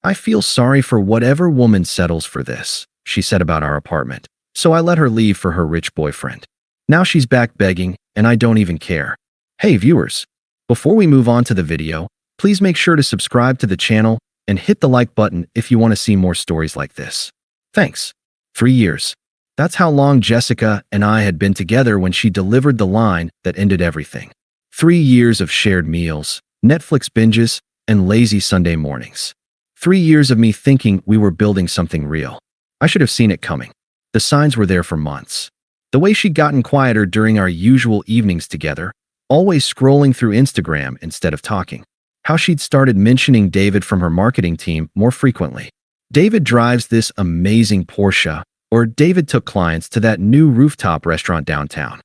I feel sorry for whatever woman settles for this, she said about our apartment. So I let her leave for her rich boyfriend. Now she's back begging, and I don't even care. Hey viewers, before we move on to the video, please make sure to subscribe to the channel and hit the like button if you want to see more stories like this. Thanks. 3 years. That's how long Jessica and I had been together when she delivered the line that ended everything. 3 years of shared meals, Netflix binges, and lazy Sunday mornings. 3 years of me thinking we were building something real. I should have seen it coming. The signs were there for months. The way she'd gotten quieter during our usual evenings together, always scrolling through Instagram instead of talking. How she'd started mentioning David from her marketing team more frequently. David drives this amazing Porsche, or David took clients to that new rooftop restaurant downtown.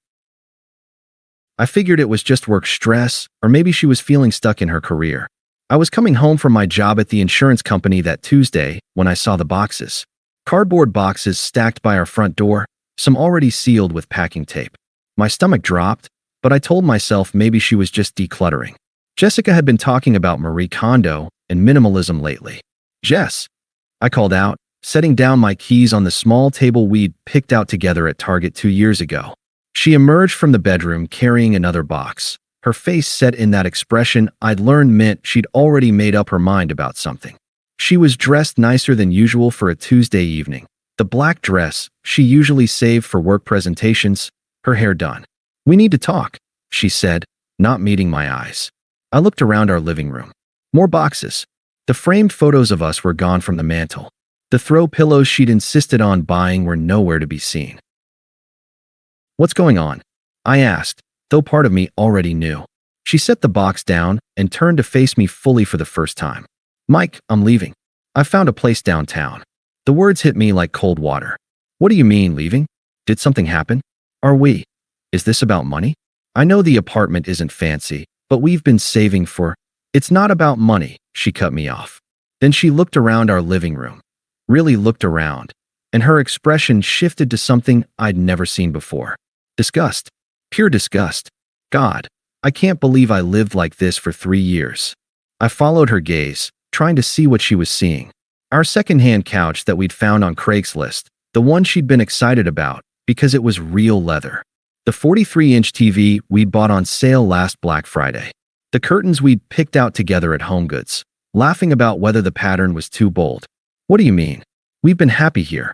I figured it was just work stress, or maybe she was feeling stuck in her career. I was coming home from my job at the insurance company that Tuesday when I saw the boxes. Cardboard boxes stacked by our front door, some already sealed with packing tape. My stomach dropped, but I told myself maybe she was just decluttering. Jessica had been talking about Marie Kondo and minimalism lately. Jess, I called out, setting down my keys on the small table we'd picked out together at Target 2 years ago. She emerged from the bedroom carrying another box, her face set in that expression I'd learned meant she'd already made up her mind about something. She was dressed nicer than usual for a Tuesday evening. The black dress she usually saved for work presentations, her hair done. We need to talk, she said, not meeting my eyes. I looked around our living room. More boxes. The framed photos of us were gone from the mantel. The throw pillows she'd insisted on buying were nowhere to be seen. What's going on? I asked, though part of me already knew. She set the box down and turned to face me fully for the first time. Mike, I'm leaving. I found a place downtown. The words hit me like cold water. What do you mean, leaving? Did something happen? Are we? Is this about money? I know the apartment isn't fancy, but we've been saving for… It's not about money, she cut me off. Then she looked around our living room. Really looked around, and her expression shifted to something I'd never seen before. Disgust. Pure disgust. God, I can't believe I lived like this for 3 years. I followed her gaze, trying to see what she was seeing. Our secondhand couch that we'd found on Craigslist, the one she'd been excited about because it was real leather. The 43-inch TV we'd bought on sale last Black Friday. The curtains we'd picked out together at HomeGoods, laughing about whether the pattern was too bold. What do you mean? We've been happy here.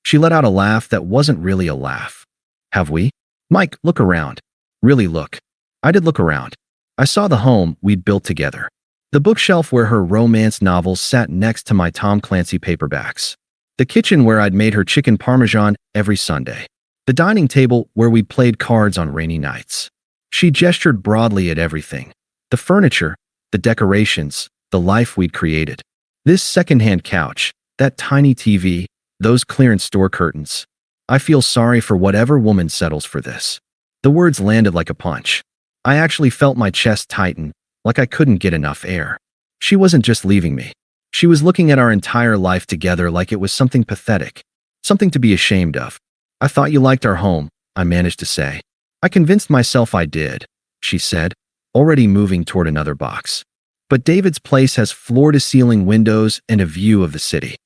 She let out a laugh that wasn't really a laugh. Have we? Mike, look around. Really look. I did look around. I saw the home we'd built together. The bookshelf where her romance novels sat next to my Tom Clancy paperbacks. The kitchen where I'd made her chicken parmesan every Sunday. The dining table where we played cards on rainy nights. She gestured broadly at everything. The furniture, the decorations, the life we'd created. This secondhand couch, that tiny TV, those clearance store curtains. I feel sorry for whatever woman settles for this. The words landed like a punch. I actually felt my chest tighten, like I couldn't get enough air. She wasn't just leaving me. She was looking at our entire life together like it was something pathetic, something to be ashamed of. I thought you liked our home, I managed to say. I convinced myself I did, she said, already moving toward another box. But David's place has floor-to-ceiling windows and a view of the city.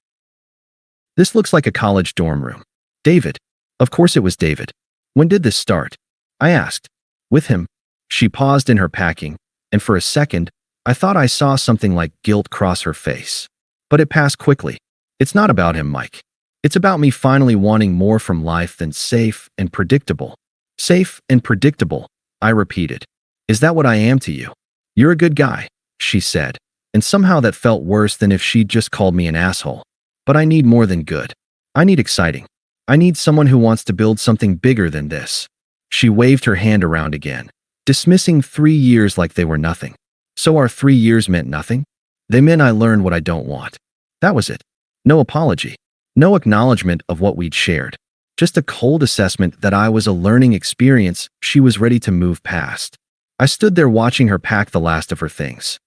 This looks like a college dorm room. David. Of course it was David. When did this start? I asked. With him. She paused in her packing, and for a second, I thought I saw something like guilt cross her face. But it passed quickly. It's not about him, Mike. It's about me finally wanting more from life than safe and predictable. Safe and predictable, I repeated. Is that what I am to you? You're a good guy, she said, and somehow that felt worse than if she'd just called me an asshole. But I need more than good. I need exciting. I need someone who wants to build something bigger than this. She waved her hand around again, dismissing 3 years like they were nothing. So our 3 years meant nothing? They meant I learned what I don't want. That was it. No apology. No acknowledgement of what we'd shared. Just a cold assessment that I was a learning experience she was ready to move past. I stood there watching her pack the last of her things.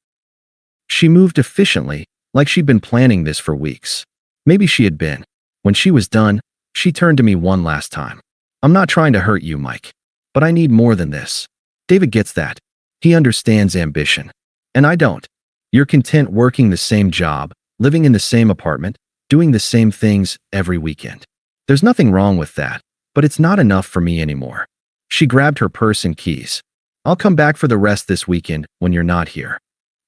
She moved efficiently, like she'd been planning this for weeks. Maybe she had been. When she was done, she turned to me one last time. I'm not trying to hurt you, Mike. But I need more than this. David gets that. He understands ambition. And I don't. You're content working the same job, living in the same apartment, doing the same things every weekend. There's nothing wrong with that, but it's not enough for me anymore. She grabbed her purse and keys. I'll come back for the rest this weekend when you're not here.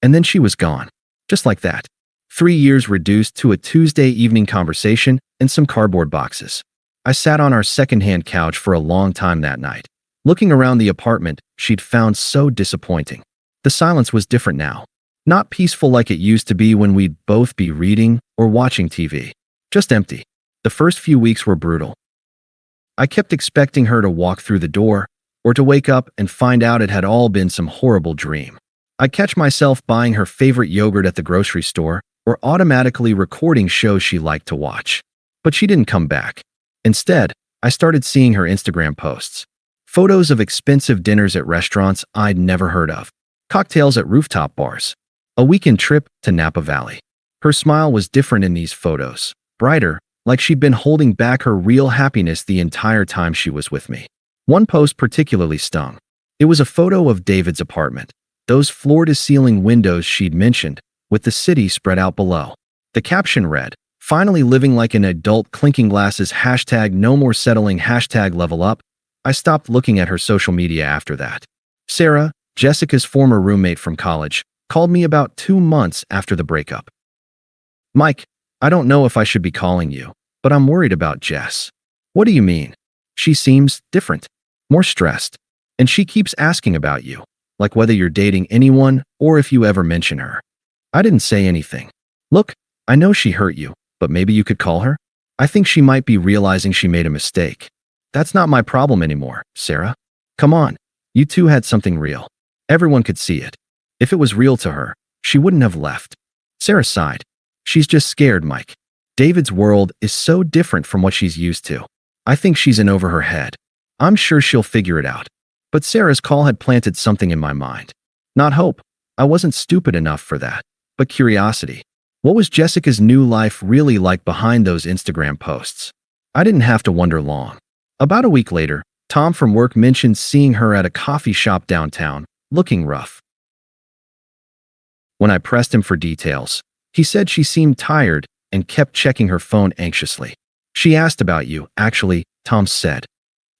And then she was gone. Just like that. 3 years reduced to a Tuesday evening conversation and some cardboard boxes. I sat on our secondhand couch for a long time that night, looking around the apartment she'd found so disappointing. The silence was different now. Not peaceful like it used to be when we'd both be reading or watching TV. Just empty. The first few weeks were brutal. I kept expecting her to walk through the door, or to wake up and find out it had all been some horrible dream. I'd catch myself buying her favorite yogurt at the grocery store, or automatically recording shows she liked to watch. But she didn't come back. Instead, I started seeing her Instagram posts. Photos of expensive dinners at restaurants I'd never heard of. Cocktails at rooftop bars. A weekend trip to Napa Valley. Her smile was different in these photos. Brighter, like she'd been holding back her real happiness the entire time she was with me. One post particularly stung. It was a photo of David's apartment. Those floor-to-ceiling windows she'd mentioned, with the city spread out below. The caption read, "Finally living like an adult, clinking glasses, #no more settling, #level up." I stopped looking at her social media after that. Sarah, Jessica's former roommate from college, called me about 2 months after the breakup. "Mike, I don't know if I should be calling you, but I'm worried about Jess." "What do you mean?" "She seems different, more stressed, and she keeps asking about you, like whether you're dating anyone or if you ever mention her." I didn't say anything. "Look, I know she hurt you, but maybe you could call her? I think she might be realizing she made a mistake." "That's not my problem anymore, Sarah. Come on, you two had something real. Everyone could see it. If it was real to her, she wouldn't have left." Sarah sighed. "She's just scared, Mike. David's world is so different from what she's used to. I think she's in over her head. I'm sure she'll figure it out." But Sarah's call had planted something in my mind. Not hope. I wasn't stupid enough for that. But curiosity. What was Jessica's new life really like behind those Instagram posts? I didn't have to wonder long. About a week later, Tom from work mentioned seeing her at a coffee shop downtown, looking rough. When I pressed him for details, he said she seemed tired and kept checking her phone anxiously. "She asked about you, actually," Tom said.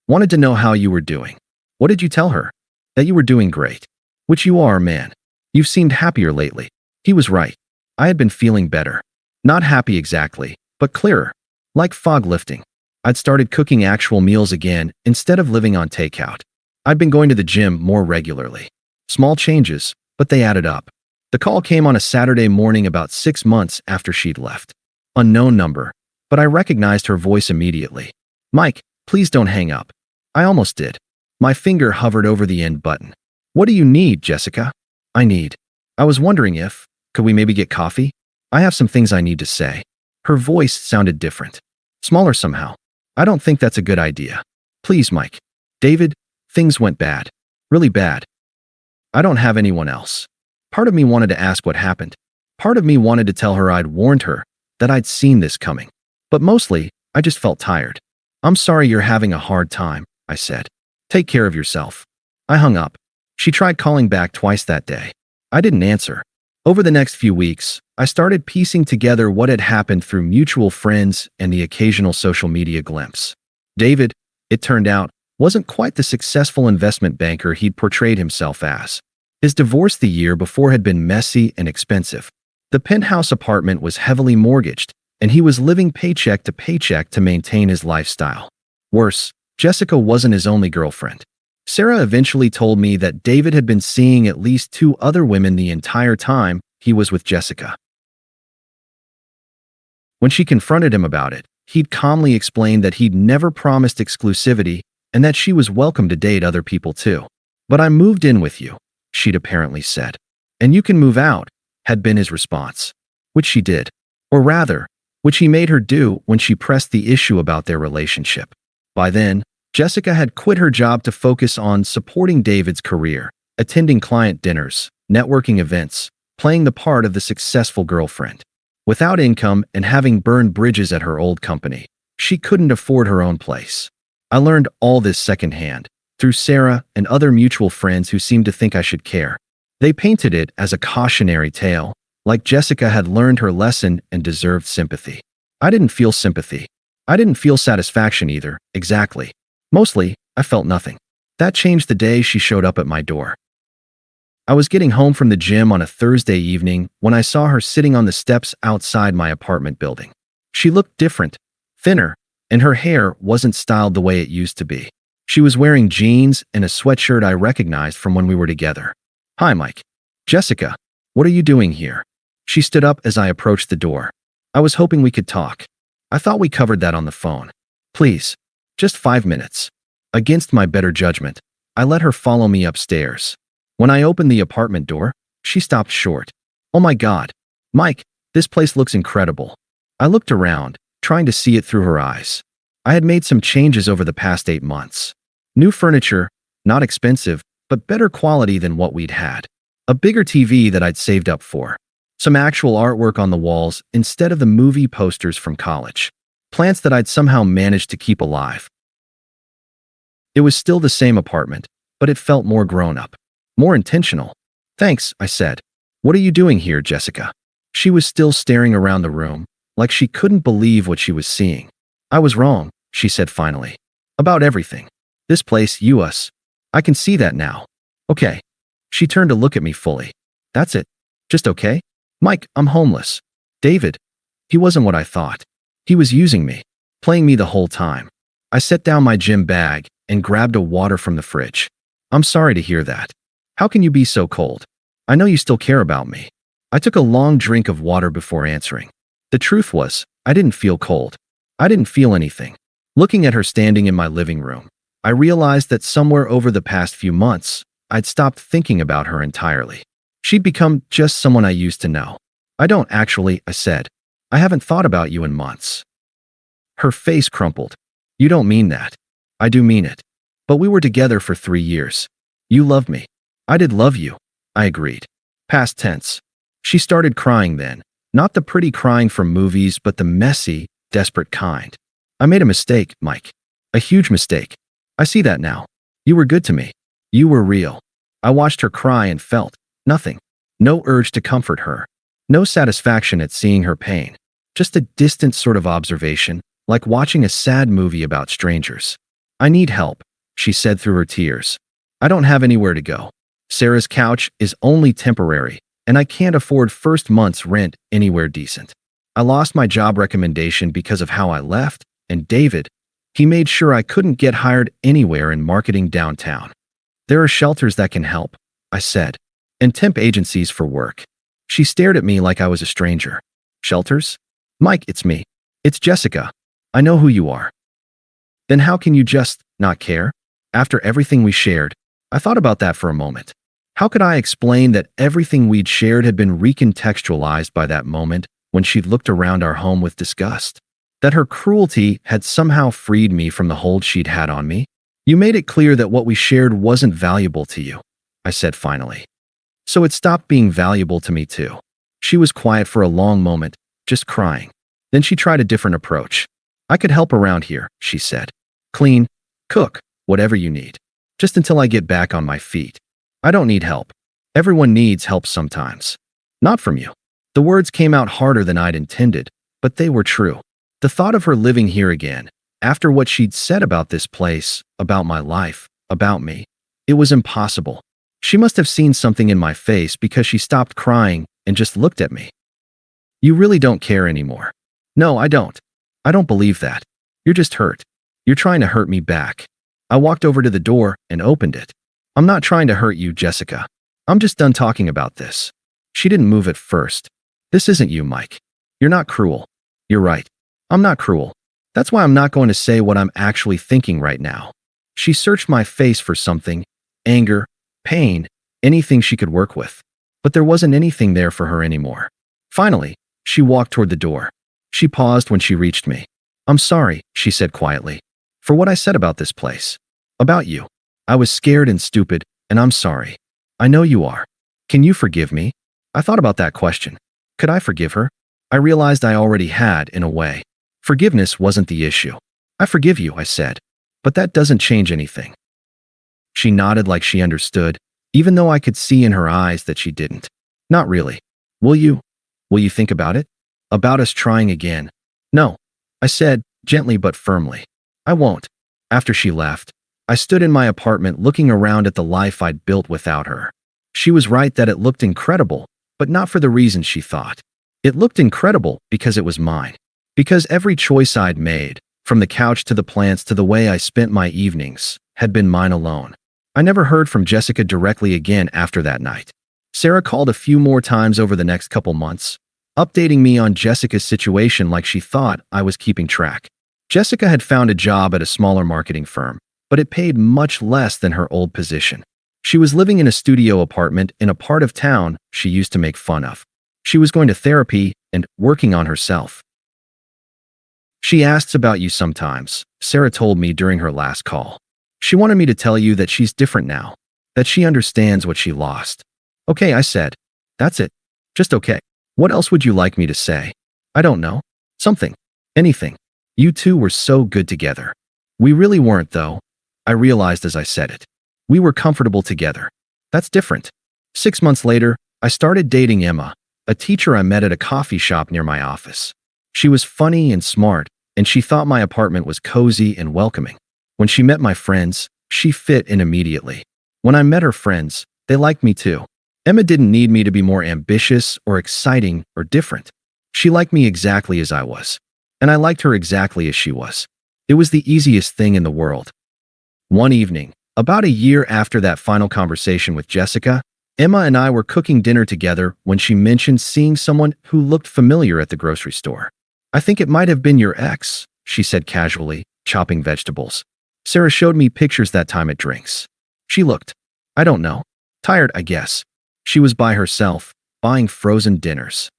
"Wanted to know how you were doing." "What did you tell her?" "That you were doing great." "Which you are, man. You've seemed happier lately." He was right. I had been feeling better. Not happy exactly, but clearer. Like fog lifting. I'd started cooking actual meals again instead of living on takeout. I'd been going to the gym more regularly. Small changes, but they added up. The call came on a Saturday morning about 6 months after she'd left. Unknown number, but I recognized her voice immediately. "Mike, please don't hang up." I almost did. My finger hovered over the end button. "What do you need, Jessica?" I was wondering if, could we maybe get coffee? I have some things I need to say." Her voice sounded different. Smaller somehow. "I don't think that's a good idea. Please, Mike." "David, things went bad. Really bad. I don't have anyone else." Part of me wanted to ask what happened. Part of me wanted to tell her I'd warned her, that I'd seen this coming. But mostly, I just felt tired. "I'm sorry you're having a hard time," I said. "Take care of yourself." I hung up. She tried calling back twice that day. I didn't answer. Over the next few weeks, I started piecing together what had happened through mutual friends and the occasional social media glimpse. David, it turned out, wasn't quite the successful investment banker he'd portrayed himself as. His divorce the year before had been messy and expensive. The penthouse apartment was heavily mortgaged, and he was living paycheck to maintain his lifestyle. Worse, Jessica wasn't his only girlfriend. Sarah eventually told me that David had been seeing at least 2 other women the entire time he was with Jessica. When she confronted him about it, he'd calmly explained that he'd never promised exclusivity and that she was welcome to date other people too. "But I moved in with you," she'd apparently said. "And you can move out," had been his response. Which she did. Or rather, which he made her do when she pressed the issue about their relationship. By then, Jessica had quit her job to focus on supporting David's career, attending client dinners, networking events, playing the part of the successful girlfriend. Without income and having burned bridges at her old company, she couldn't afford her own place. I learned all this secondhand, through Sarah and other mutual friends who seemed to think I should care. They painted it as a cautionary tale, like Jessica had learned her lesson and deserved sympathy. I didn't feel sympathy. I didn't feel satisfaction either, exactly. Mostly, I felt nothing. That changed the day she showed up at my door. I was getting home from the gym on a Thursday evening when I saw her sitting on the steps outside my apartment building. She looked different, thinner, and her hair wasn't styled the way it used to be. She was wearing jeans and a sweatshirt I recognized from when we were together. "Hi, Mike." "Jessica, what are you doing here?" She stood up as I approached the door. "I was hoping we could talk. I thought we covered that on the phone. Please, just 5 minutes." Against my better judgment, I let her follow me upstairs. When I opened the apartment door, she stopped short. "Oh my God, Mike, this place looks incredible." I looked around, trying to see it through her eyes. I had made some changes over the past 8 months. New furniture, not expensive, but better quality than what we'd had. A bigger TV that I'd saved up for. Some actual artwork on the walls instead of the movie posters from college. Plants that I'd somehow managed to keep alive. It was still the same apartment, but it felt more grown-up. More intentional. "Thanks," I said. "What are you doing here, Jessica?" She was still staring around the room, like she couldn't believe what she was seeing. "I was wrong," she said finally. "About everything. This place, us. I can see that now." "Okay." She turned to look at me fully. "That's it? Just okay?" "Mike, I'm homeless." "David." He wasn't what I thought. He was using me, playing me the whole time. I set down my gym bag and grabbed a water from the fridge. "I'm sorry to hear that. How can you be so cold? I know you still care about me." I took a long drink of water before answering. The truth was, I didn't feel cold. I didn't feel anything. Looking at her standing in my living room, I realized that somewhere over the past few months, I'd stopped thinking about her entirely. She'd become just someone I used to know. "I don't actually," I said. "I haven't thought about you in months." Her face crumpled. "You don't mean that." "I do mean it. But we were together for 3 years. You loved me." "I did love you," I agreed. Past tense. She started crying then. Not the pretty crying from movies, but the messy, desperate kind. "I made a mistake, Mike. A huge mistake. I see that now. You were good to me. You were real." I watched her cry and felt nothing. No urge to comfort her. No satisfaction at seeing her pain. Just a distant sort of observation, like watching a sad movie about strangers. "I need help," she said through her tears. "I don't have anywhere to go. Sarah's couch is only temporary, and I can't afford first month's rent anywhere decent. I lost my job recommendation because of how I left, and David, he made sure I couldn't get hired anywhere in marketing downtown. There are shelters that can help," I said, "and temp agencies for work." She stared at me like I was a stranger. "Shelters? Mike, it's me. It's Jessica. I know who you are." "Then how can you just not care? After everything we shared?" I thought about that for a moment. How could I explain that everything we'd shared had been recontextualized by that moment when she'd looked around our home with disgust? That her cruelty had somehow freed me from the hold she'd had on me? "You made it clear that what we shared wasn't valuable to you," I said finally. "So it stopped being valuable to me too." She was quiet for a long moment, just crying. Then she tried a different approach. "I could help around here," she said. "Clean, cook, whatever you need. Just until I get back on my feet. I don't need help. Everyone needs help sometimes. Not from you." The words came out harder than I'd intended, but they were true. The thought of her living here again, after what she'd said about this place, about my life, about me, it was impossible. She must have seen something in my face because she stopped crying and just looked at me. "You really don't care anymore." "No, I don't. I don't believe that. You're just hurt. You're trying to hurt me back." I walked over to the door and opened it. "I'm not trying to hurt you, Jessica. I'm just done talking about this." She didn't move at first. "This isn't you, Mike. You're not cruel." "You're right. I'm not cruel. That's why I'm not going to say what I'm actually thinking right now." She searched my face for something, anger, pain, anything she could work with. But there wasn't anything there for her anymore. Finally, she walked toward the door. She paused when she reached me. "I'm sorry," she said quietly, "for what I said about this place. About you. I was scared and stupid, and I'm sorry. I know you are. Can you forgive me?" I thought about that question. Could I forgive her? I realized I already had, in a way. Forgiveness wasn't the issue. "I forgive you," I said. "But that doesn't change anything." She nodded like she understood, even though I could see in her eyes that she didn't. "Not really. Will you?" Will you think about it? About us trying again? No, I said, gently but firmly. I won't. After she left, I stood in my apartment looking around at the life I'd built without her. She was right that it looked incredible, but not for the reasons she thought. It looked incredible because it was mine. Because every choice I'd made, from the couch to the plants to the way I spent my evenings, had been mine alone. I never heard from Jessica directly again after that night. Sarah called a few more times over the next couple months, updating me on Jessica's situation like she thought I was keeping track. Jessica had found a job at a smaller marketing firm, but it paid much less than her old position. She was living in a studio apartment in a part of town she used to make fun of. She was going to therapy and working on herself. She asks about you sometimes, Sarah told me during her last call. She wanted me to tell you that she's different now, that she understands what she lost. Okay, I said. That's it. Just okay. What else would you like me to say? I don't know. Something. Anything. You two were so good together. We really weren't, though. I realized as I said it. We were comfortable together. That's different. 6 months later, I started dating Emma, a teacher I met at a coffee shop near my office. She was funny and smart, and she thought my apartment was cozy and welcoming. When she met my friends, she fit in immediately. When I met her friends, they liked me too. Emma didn't need me to be more ambitious or exciting or different. She liked me exactly as I was. And I liked her exactly as she was. It was the easiest thing in the world. One evening, about a year after that final conversation with Jessica, Emma and I were cooking dinner together when she mentioned seeing someone who looked familiar at the grocery store. I think it might have been your ex, she said casually, chopping vegetables. Sarah showed me pictures that time at drinks. She looked, I don't know, tired, I guess. She was by herself, buying frozen dinners.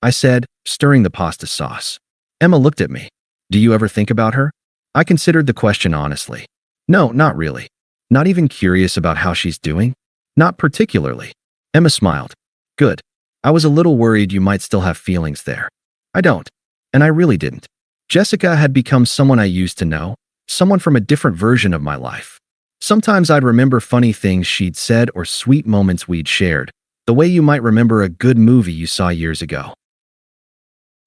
I said, stirring the pasta sauce. Emma looked at me. Do you ever think about her? I considered the question honestly. No, not really. Not even curious about how she's doing? Not particularly. Emma smiled. Good. I was a little worried you might still have feelings there. I don't. And I really didn't. Jessica had become someone I used to know, someone from a different version of my life. Sometimes I'd remember funny things she'd said or sweet moments we'd shared, the way you might remember a good movie you saw years ago.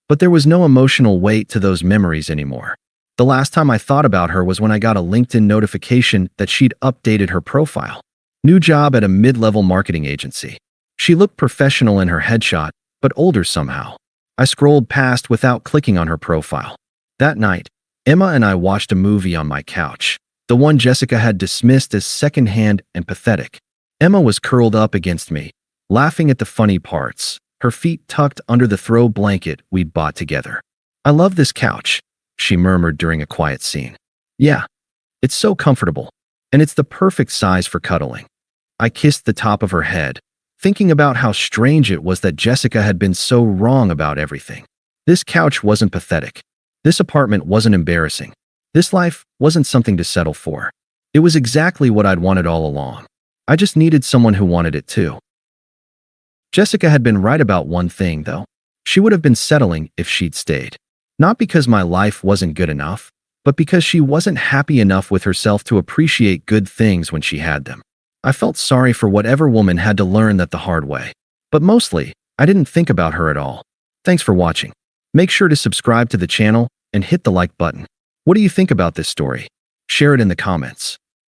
But there was no emotional weight to those memories anymore. The last time I thought about her was when I got a LinkedIn notification that she'd updated her profile. New job at a mid-level marketing agency. She looked professional in her headshot, but older somehow. I scrolled past without clicking on her profile. That night, Emma and I watched a movie on my couch, the one Jessica had dismissed as secondhand and pathetic. Emma was curled up against me, laughing at the funny parts, her feet tucked under the throw blanket we'd bought together. I love this couch, she murmured during a quiet scene. Yeah, it's so comfortable, and it's the perfect size for cuddling. I kissed the top of her head, thinking about how strange it was that Jessica had been so wrong about everything. This couch wasn't pathetic. This apartment wasn't embarrassing. This life wasn't something to settle for. It was exactly what I'd wanted all along. I just needed someone who wanted it too. Jessica had been right about one thing, though. She would have been settling if she'd stayed. Not because my life wasn't good enough, but because she wasn't happy enough with herself to appreciate good things when she had them. I felt sorry for whatever woman had to learn that the hard way. But mostly, I didn't think about her at all. Thanks for watching. Make sure to subscribe to the channel and hit the like button. What do you think about this story? Share it in the comments.